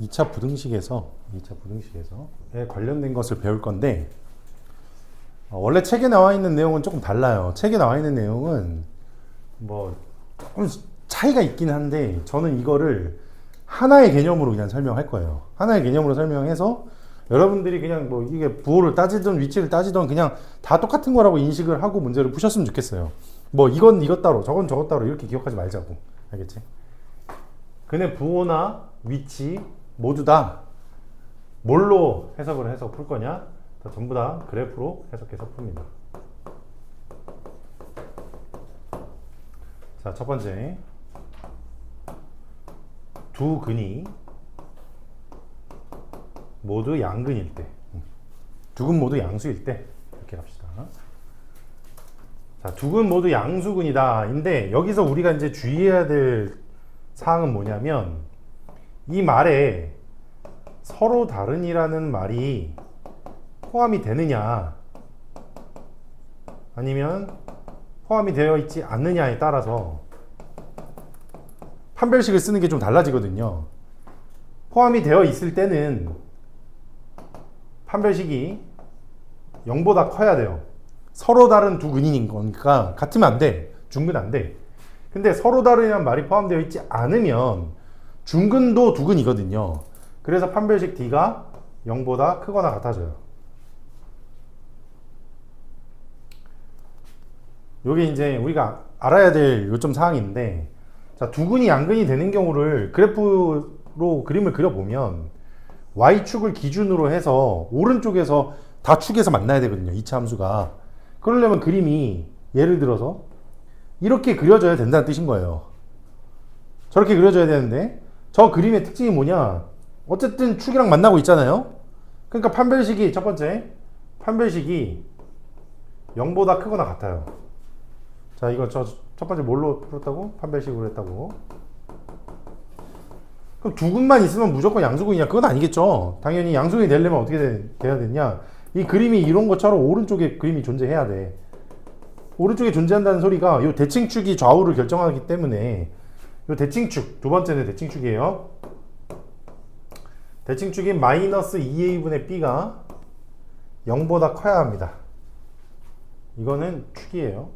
2차 부등식에 관련된 것을 배울 건데 원래 책에 나와 있는 내용은 조금 달라요. 책에 나와 있는 내용은 뭐 조금 차이가 있긴 한데 저는 이거를 하나의 개념으로 그냥 설명할 거예요. 하나의 개념으로 설명해서 여러분들이 그냥 뭐 이게 부호를 따지든 위치를 따지든 그냥 다 똑같은 거라고 인식을 하고 문제를 푸셨으면 좋겠어요. 뭐 이건 이것 따로 저건 저것 따로 이렇게 기억하지 말자고. 알겠지? 근데 부호나 위치 모두 다 뭘로 해석을 해서 풀 거냐? 전부 다 그래프로 해석해서 풉니다. 자, 첫 번째. 두 근이 모두 양근일 때. 두 근 모두 양수일 때. 이렇게 갑시다. 자, 두 근 모두 양수근이다. 인데 여기서 우리가 이제 주의해야 될 사항은 뭐냐면 이 말에 서로 다른이라는 말이 포함이 되느냐 아니면 포함이 되어 있지 않느냐에 따라서 판별식을 쓰는 게 좀 달라지거든요. 포함이 되어 있을 때는 판별식이 0보다 커야 돼요. 서로 다른 두 근인 거니까 같으면 안 돼. 중근 안 돼. 근데 서로 다른이라는 말이 포함되어 있지 않으면 중근도 두 근이거든요. 그래서 판별식 D가 0보다 크거나 같아져요. 요게 이제 우리가 알아야 될 요점 사항인데, 자, 두 근이 양근이 되는 경우를 그래프로 그림을 그려보면 y축을 기준으로 해서 오른쪽에서 다 축에서 만나야 되거든요. 2차 함수가. 그러려면 그림이 예를 들어서 이렇게 그려져야 된다는 뜻인 거예요. 저렇게 그려져야 되는데 저 그림의 특징이 뭐냐? 어쨌든 축이랑 만나고 있잖아요. 그러니까 판별식이 첫 번째 판별식이 0보다 크거나 같아요. 자, 이거 첫 번째 뭘로 풀었다고? 판별식으로 했다고. 그럼 두 근만 있으면 무조건 양수근이냐? 그건 아니겠죠. 당연히 양수근이 되려면 어떻게 돼야 되냐? 이 그림이 이런 것처럼 오른쪽에 그림이 존재해야 돼. 오른쪽에 존재한다는 소리가 이 대칭축이 좌우를 결정하기 때문에 이 대칭축, 두 번째는 대칭축이에요. 대칭축인 마이너스 2a분의 b가 0보다 커야 합니다. 이거는 축이에요.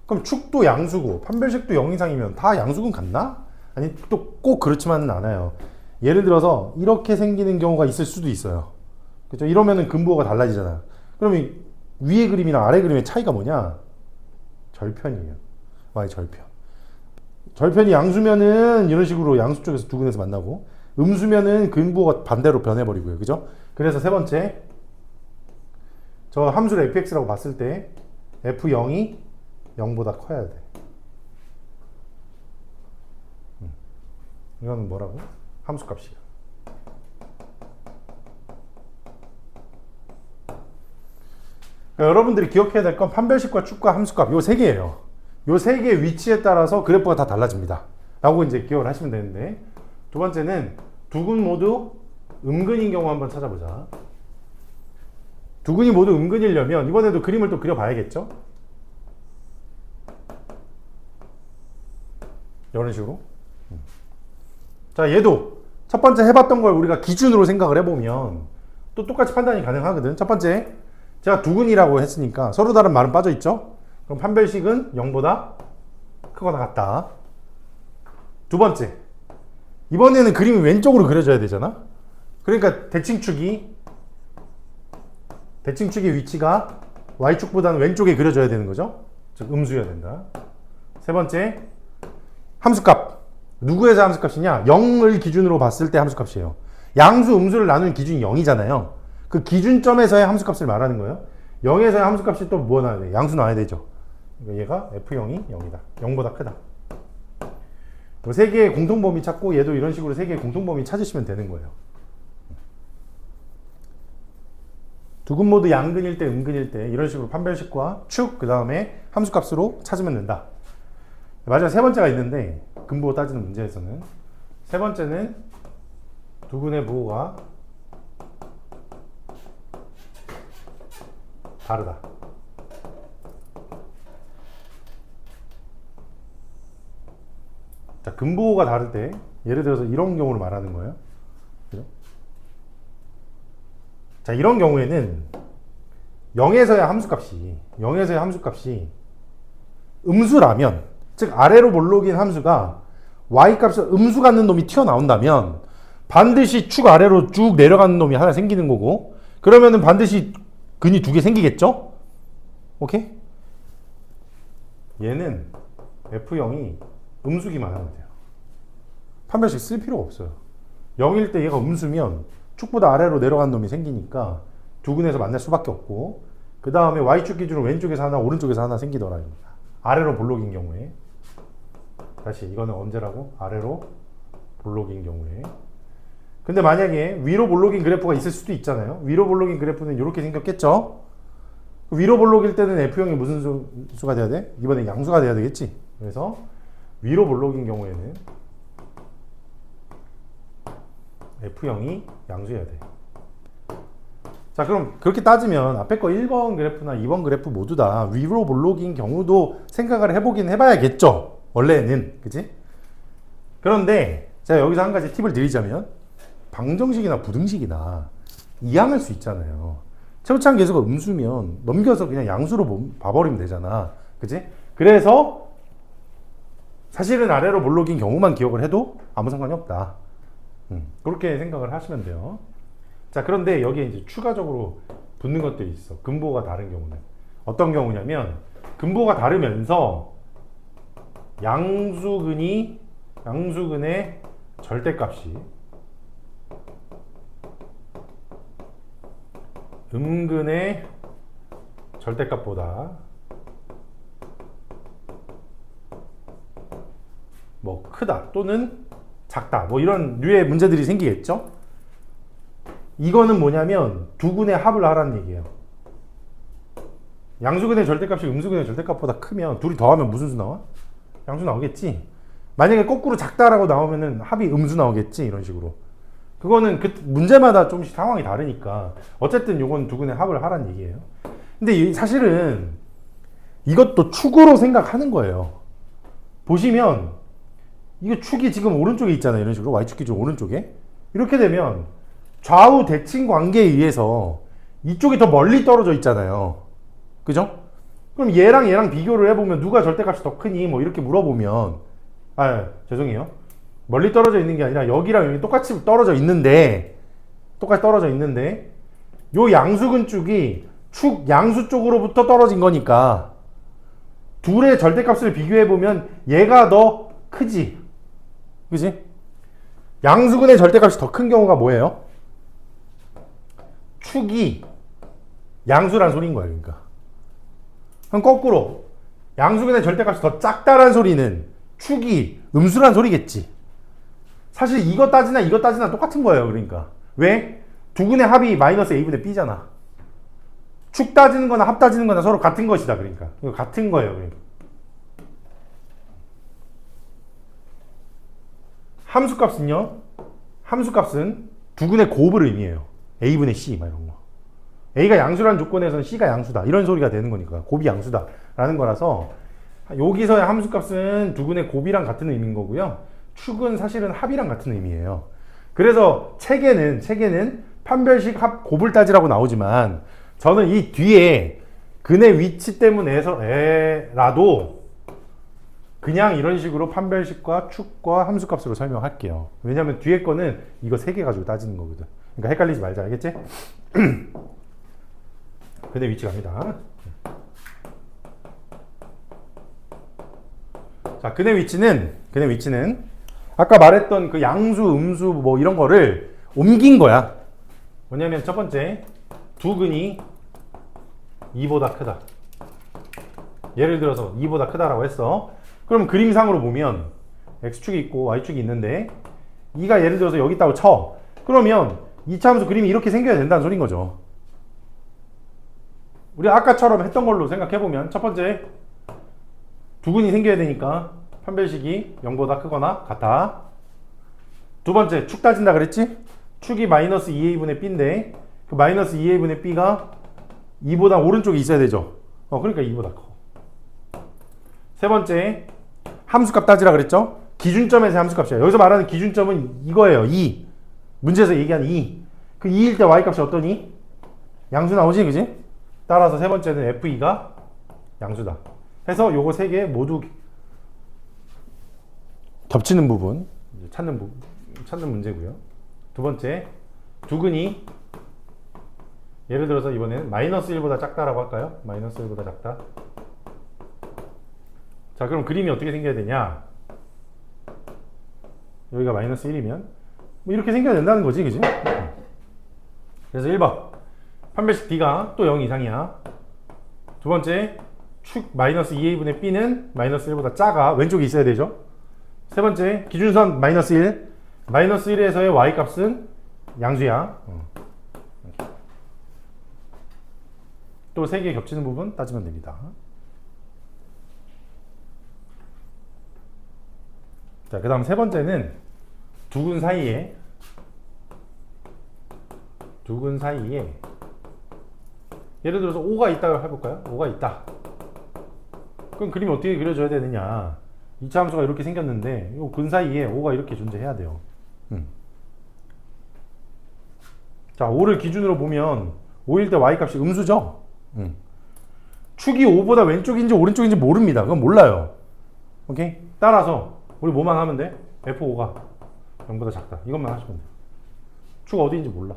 그럼 축도 양수고 판별식도 0 이상이면 다 양수근 같나? 아니, 또 꼭 그렇지만은 않아요. 예를 들어서 이렇게 생기는 경우가 있을 수도 있어요. 그렇죠? 이러면은 근부호가 달라지잖아. 그러면 위의 그림이랑 아래 그림의 차이가 뭐냐? 절편이에요. y 절편. 절편이 양수면은 이런 식으로 양수 쪽에서 두 근에서 만나고, 음수면은 근부호가 반대로 변해버리고요. 그죠? 그래서 세 번째, 저 함수를 fx라고 봤을 때 f0이 0보다 커야 돼. 이거는 뭐라고? 함수값이야. 그러니까 여러분들이 기억해야 될 건 판별식과 축과 함수값 요 세 개예요. 요 세 개의 위치에 따라서 그래프가 다 달라집니다. 라고 이제 기억을 하시면 되는데, 두 번째는 두 근 모두 음근인 경우 한번 찾아보자. 두 근이 모두 음근이려면 이번에도 그림을 또 그려봐야겠죠? 이런 식으로. 자, 얘도 첫 번째 해봤던 걸 우리가 기준으로 생각을 해보면 또 똑같이 판단이 가능하거든. 첫 번째, 제가 두 근이라고 했으니까 서로 다른 말은 빠져있죠? 그럼 판별식은 0보다 크거나 같다. 두 번째, 이번에는 그림이 왼쪽으로 그려져야 되잖아? 그러니까 대칭축의 위치가 y축보다는 왼쪽에 그려져야 되는 거죠? 즉 음수여야 된다. 세 번째, 함수값. 누구에서 함수값이냐? 0을 기준으로 봤을 때 함수값이에요. 양수, 음수를 나누는 기준이 0이잖아요. 그 기준점에서의 함수값을 말하는 거예요. 0에서의 함수값이 또 뭐 나와야 돼? 양수 나와야 되죠. 그러니까 얘가 f0이 0이다. 0보다 크다. 세 개의 공통범위 찾고 얘도 이런 식으로 세 개의 공통범위 찾으시면 되는 거예요. 두 근 모두 양근일 때, 음근일 때 이런 식으로 판별식과 축, 그 다음에 함수값으로 찾으면 된다. 마지막 세 번째가 있는데 근부호 따지는 문제에서는 세 번째는 두 근의 부호가 다르다. 자, 근보호가 다를 때 예를 들어서 이런 경우를 말하는 거예요. 그죠? 자, 이런 경우에는 0에서의 함수값이 음수라면, 즉 아래로 몰록인 함수가 y값을 음수 갖는 놈이 튀어나온다면 반드시 축 아래로 쭉 내려가는 놈이 하나 생기는 거고, 그러면은 반드시 근이 두 개 생기겠죠? 오케이? 얘는 F0이 음수기만 하면 돼요. 판별식 쓸 필요가 없어요. 0일 때 얘가 음수면 축보다 아래로 내려간 놈이 생기니까 두 근에서 만날 수밖에 없고, 그 다음에 y축 기준으로 왼쪽에서 하나 오른쪽에서 하나 생기더라. 아래로 볼록인 경우에. 다시 이거는 언제라고? 아래로 볼록인 경우에. 근데 만약에 위로 볼록인 그래프가 있을 수도 있잖아요. 위로 볼록인 그래프는 이렇게 생겼겠죠? 위로 볼록일 때는 F형이 무슨 수가 돼야 돼? 이번에 양수가 돼야 되겠지? 그래서 위로 볼록인 경우에는 F형이 양수여야 돼. 자, 그럼 그렇게 따지면 앞에 거 1번 그래프나 2번 그래프 모두 다 위로 볼록인 경우도 생각을 해보긴 해봐야겠죠? 원래는. 그치? 그런데 제가 여기서 한 가지 팁을 드리자면, 방정식이나 부등식이나 이항할 수 있잖아요. 최고차항 계수가 음수면 넘겨서 그냥 양수로 봐버리면 되잖아. 그치? 그래서 사실은 아래로 볼록인 경우만 기억을 해도 아무 상관이 없다. 그렇게 생각을 하시면 돼요. 자, 그런데 여기에 이제 추가적으로 붙는 것들이 있어. 근보가 다른 경우는. 어떤 경우냐면, 근보가 다르면서 양수근의 절대값이 음근의 절대값보다 뭐 크다 또는 작다, 뭐 이런 류의 문제들이 생기겠죠. 이거는 뭐냐면 두 근의 합을 하라는 얘기예요. 양수근의 절대값이 음수근의 절대값보다 크면 둘이 더하면 무슨 수 나와? 양수 나오겠지. 만약에 거꾸로 작다라고 나오면은 합이 음수 나오겠지. 이런 식으로. 그거는 그 문제마다 좀씩 상황이 다르니까 어쨌든 요건 두 근의 합을 하라는 얘기예요. 근데 사실은 이것도 축으로 생각하는 거예요. 보시면 이거 축이 지금 오른쪽에 있잖아요. 이런 식으로 y축 기준 오른쪽에. 이렇게 되면 좌우 대칭 관계에 의해서 이쪽이 더 멀리 떨어져 있잖아요. 그죠? 그럼 얘랑 비교를 해보면 누가 절대값이 더 크니? 뭐 이렇게 물어보면, 죄송해요. 멀리 떨어져 있는 게 아니라 여기랑 여기 똑같이 떨어져 있는데 요 양수근 쪽이 축 양수 쪽으로부터 떨어진 거니까 둘의 절대값을 비교해보면 얘가 더 크지. 그지? 양수근의 절대값이 더 큰 경우가 뭐예요? 축이 양수란 소리인 거예요. 그러니까. 그럼 거꾸로 양수근의 절대값이 더 작다란 소리는 축이 음수란 소리겠지. 사실 이거 따지나 똑같은 거예요. 그러니까. 왜? 두 근의 합이 마이너스 a분의 b잖아. 축 따지는 거나 합 따지는 거나 서로 같은 것이다. 그러니까. 이거 같은 거예요. 그러니까. 함수값은요? 함수값은 두 근의 곱을 의미해요. a분의 c 막 이런 거. a가 양수라는 조건에서는 c가 양수다. 이런 소리가 되는 거니까. 곱이 양수다. 라는 거라서 여기서의 함수값은 두 근의 곱이랑 같은 의미인 거고요. 축은 사실은 합이랑 같은 의미예요. 그래서 책에는 판별식 합 곱을 따지라고 나오지만 저는 이 뒤에 근의 위치 때문에라도 그냥 이런 식으로 판별식과 축과 함수값으로 설명할게요. 왜냐면 뒤에 거는 이거 3개 가지고 따지는 거거든. 그러니까 헷갈리지 말자. 알겠지? 근의 위치 갑니다. 자, 근의 위치는 아까 말했던 그 양수, 음수 뭐 이런 거를 옮긴 거야. 뭐냐면 첫 번째, 두 근이 2보다 크다. 예를 들어서 2보다 크다라고 했어. 그럼 그림상으로 보면 x축이 있고 y축이 있는데 2가 예를 들어서 여기 있다고 쳐. 그러면 2차 함수 그림이 이렇게 생겨야 된다는 소린 거죠. 우리 아까처럼 했던 걸로 생각해보면 첫 번째, 두 근이 생겨야 되니까 판별식이 0보다 크거나 같아. 두 번째, 축 따진다 그랬지? 축이 마이너스 2a분의 b인데 그 마이너스 2a분의 b가 2보다 오른쪽에 있어야 되죠. 그러니까 2보다 커. 세 번째, 함수값 따지라 그랬죠? 기준점에서 함수값이야. 여기서 말하는 기준점은 이거예요. 2. 문제에서 얘기한 2. 그 2일 때 y값이 어떠니? 양수 나오지, 그지? 따라서 세 번째는 f2가 양수다. 해서 요거 세 개 모두 겹치는 부분 찾는 문제고요. 두 번째, 두근이 예를 들어서 이번에는 마이너스 1보다 작다라고 할까요? 마이너스 1보다 작다. 자, 그럼 그림이 어떻게 생겨야 되냐? 여기가 마이너스 1이면 뭐 이렇게 생겨야 된다는 거지, 그지? 그래서 1번 판별식 D가 또 0 이상이야. 두 번째, 축 마이너스 2a분의 b는 마이너스 1보다 작아. 왼쪽에 있어야 되죠. 세 번째, 기준선 마이너스 1. 마이너스 1에서의 y값은 양수야. 또 세 개 겹치는 부분 따지면 됩니다. 자, 그 다음 세 번째는 두근 사이에 예를 들어서 O가 있다고 해볼까요? O가 있다. 그럼 그림이 어떻게 그려져야 되느냐? 2차 함수가 이렇게 생겼는데 이 근 사이에 O가 이렇게 존재해야 돼요. 자, O를 기준으로 보면 5일 때 Y값이 음수죠? 축이 5보다 왼쪽인지 오른쪽인지 모릅니다. 그건 몰라요. 오케이? 따라서 우리 뭐만 하면 돼? F5가 0보다 작다. 이것만 하시면 돼요. 축 어디인지 몰라.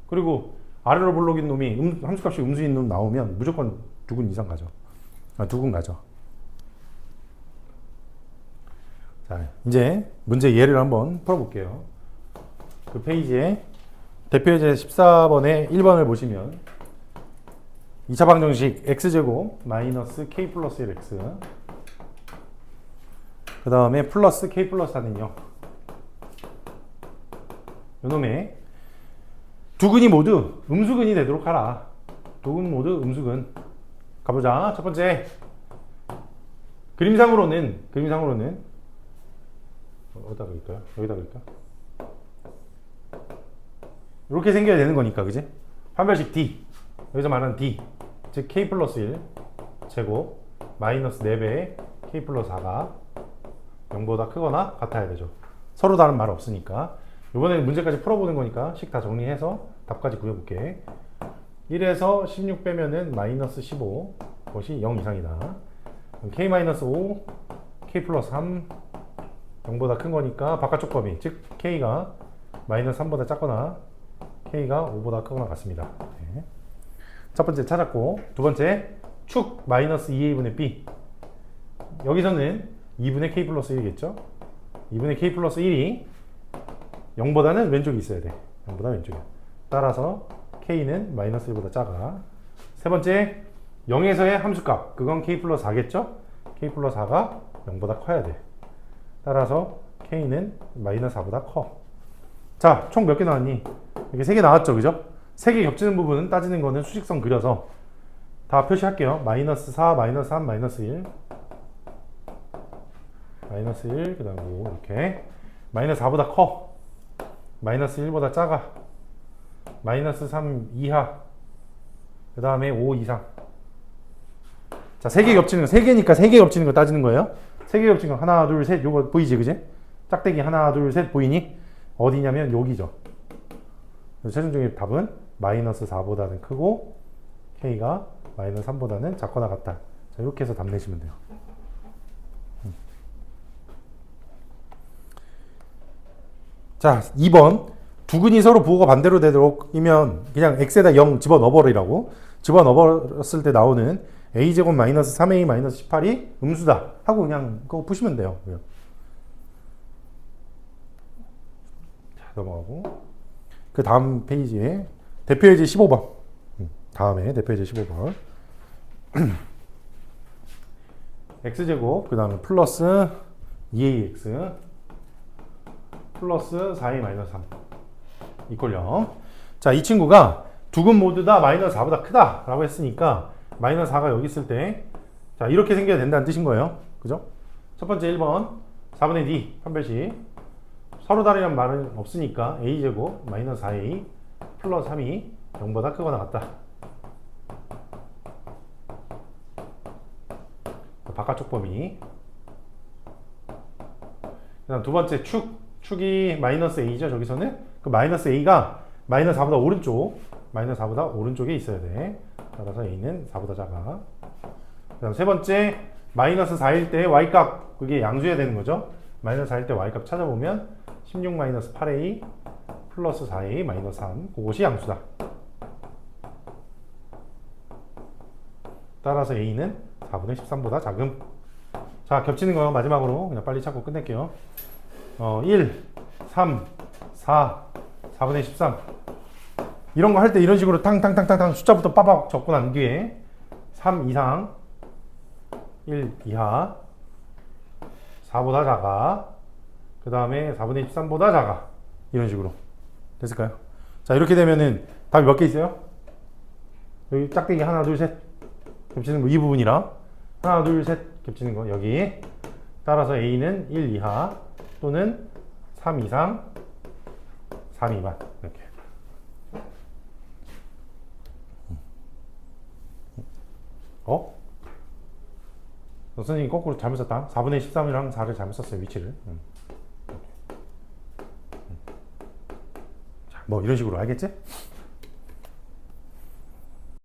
그리고 아래로 볼록인 놈이 함수값이 음수인 놈 나오면 무조건 두근 이상 가죠. 두근 가죠. 자, 이제 문제 예를 한번 풀어볼게요. 그 페이지에 대표예제 14번에 1번을 보시면 2차 방정식 x제곱 마이너스 k 플러스 1x 그 다음에 플러스 k 플러스 4는요. 요놈의 두근이 모두 음수근이 되도록 하라. 두근 모두 음수근. 가보자. 첫 번째, 그림상으로는 어디다 그릴까요? 여기다 그릴까? 이렇게 생겨야 되는 거니까, 그지? 판별식 D, 여기서 말하는 D, 즉 k 플러스 1 제곱 마이너스 4배의 k 플러스 4가 0보다 크거나 같아야 되죠. 서로 다른 말 없으니까. 이번에는 문제까지 풀어보는 거니까 식 다 정리해서 답까지 구해볼게. 1에서 16 빼면은 마이너스 15, 그것이 0 이상이다. k 마이너스 5, k 플러스 3, 0보다 큰 거니까 바깥쪽 범위, 즉 k가 마이너스 3보다 작거나 k가 5보다 크거나 같습니다. 네. 첫 번째 찾았고, 두 번째 축 마이너스 2a분의 b. 여기서는 2분의 k 플러스 1이겠죠? 2분의 k 플러스 1이 0보다는 왼쪽에 있어야 돼. 0보다 왼쪽에. 따라서 k는 마이너스 1보다 작아. 세 번째, 0에서의 함수값. 그건 k 플러스 4겠죠? k 플러스 4가 0보다 커야 돼. 따라서 k는 마이너스 4보다 커. 자, 총 몇 개 나왔니? 이렇게 3개 나왔죠, 그죠? 3개 겹치는 부분은 따지는 거는 수직선 그려서 다 표시할게요. 마이너스 4, 마이너스 3, 마이너스 1. 마이너스 1, 그 다음 5, 이렇게. 마이너스 4보다 커. 마이너스 1보다 작아. 마이너스 3 이하. 그 다음에 5 이상. 자, 3개 겹치는 거, 3개니까 3개 겹치는 거 따지는 거예요. 3개 겹치는 거, 하나, 둘, 셋, 요거 보이지, 그지? 짝대기 하나, 둘, 셋 보이니? 어디냐면 여기죠. 그래서 최종적인 답은 마이너스 4보다는 크고, k가 마이너스 3보다는 작거나 같다. 자, 이렇게 해서 답 내시면 돼요. 자, 2번. 두근이 서로 부호가 반대로 되도록이면 그냥 x에다 0 집어넣어버리라고. 집어넣었을 때 나오는 a제곱 마이너스 3a 마이너스 18이 음수다 하고 그냥 그거 푸시면 돼요. 자, 넘어가고 그 다음 페이지에 대표예제 15번. 다음에 대표예제 15번. x제곱 그 다음에 플러스 2ax 플러스 4a 마이너스 3 이퀄 0. 자, 이 친구가 두근 모두 다 마이너스 4보다 크다 라고 했으니까 마이너스 4가 여기 있을 때 자, 이렇게 생겨야 된다는 뜻인 거예요. 그죠? 첫 번째 1번 4분의 d 판별식. 서로 다르란 말은 없으니까 a제곱 마이너스 4a 플러스 3이 0보다 크거나 같다. 바깥쪽 범위. 그다음 두 번째 축이 마이너스 a죠. 저기서는 그 마이너스 a가 마이너스 4보다 오른쪽, 마이너스 4보다 오른쪽에 있어야 돼. 따라서 a는 4보다 작아. 그다음 세 번째 마이너스 4일 때 y값 그게 양수해야 되는 거죠. 마이너스 4일 때 y값 찾아보면 16 마이너스 8a 플러스 4a 마이너스 3 그것이 양수다. 따라서 a는 4분의 13보다 작음. 자, 겹치는 거 마지막으로 그냥 빨리 찾고 끝낼게요. 1, 3, 4, 4분의 13 이런 거 할 때 이런 식으로 탕탕탕탕탕 숫자부터 빠박 적고 난 뒤에 3 이상 1 이하 4보다 작아 그 다음에 4분의 13보다 작아 이런 식으로 됐을까요? 자, 이렇게 되면은 답이 몇 개 있어요? 여기 짝대기 하나 둘 셋 겹치는 거 이 부분이랑 하나 둘 셋 겹치는 거 여기. 따라서 a는 1 이하 또는 3 이상 3 미만 이렇게. 선생님이 거꾸로 잘못 썼다. 4분의 13이랑 4를 잘못 썼어요, 위치를. 자, 뭐 이런 식으로 알겠지?